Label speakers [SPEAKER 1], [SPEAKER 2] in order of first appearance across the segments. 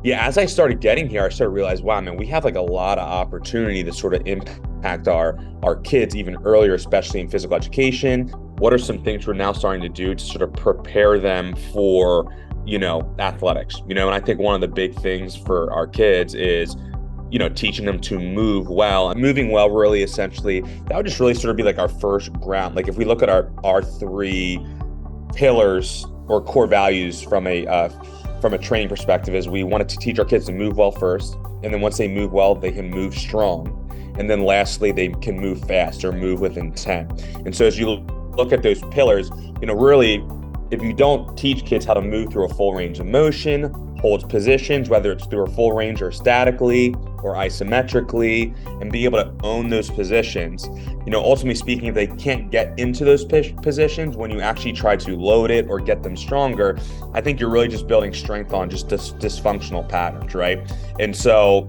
[SPEAKER 1] Yeah, as I started getting here, I started to realize, wow, man, we have like a lot of opportunity to sort of impact our kids even earlier, especially in physical education. What are some things we're now starting to do to sort of prepare them for, athletics? And I think one of the big things for our kids is, teaching them to move well. And moving well, really, essentially, that would just really sort of be like our first ground. Like if we look at our three pillars or core values from a training perspective, is we wanted to teach our kids to move well first, and then once they move well, they can move strong, and then lastly, they can move fast or move with intent. And so as you look at those pillars, really, if you don't teach kids how to move through a full range of motion, hold positions, whether it's through a full range or statically or isometrically, and be able to own those positions, ultimately speaking, if they can't get into those positions, when you actually try to load it or get them stronger, I think you're really just building strength on just dysfunctional patterns, right? And so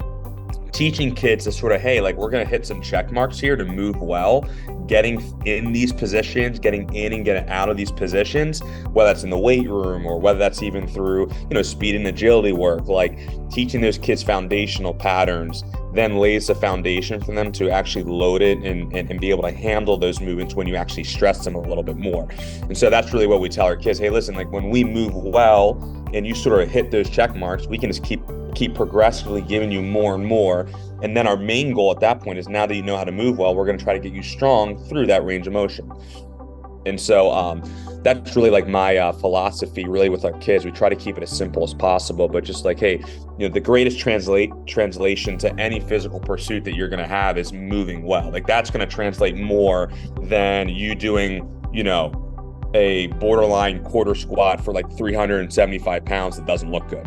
[SPEAKER 1] teaching kids to sort of, hey, like we're going to hit some check marks here to move well, getting in these positions, getting in and getting out of these positions, whether that's in the weight room or whether that's even through, speed and agility work, like teaching those kids foundational patterns then lays the foundation for them to actually load it and be able to handle those movements when you actually stress them a little bit more. And so that's really what we tell our kids. Hey, listen, like when we move well and you sort of hit those check marks, we can just keep progressively giving you more and more. And then our main goal at that point is, now that you know how to move well, we're going to try to get you strong through that range of motion. And so that's really like my philosophy really with our kids. We try to keep it as simple as possible, but just like, hey, the greatest translation to any physical pursuit that you're going to have is moving well. Like that's going to translate more than you doing, a borderline quarter squat for like 375 pounds that doesn't look good.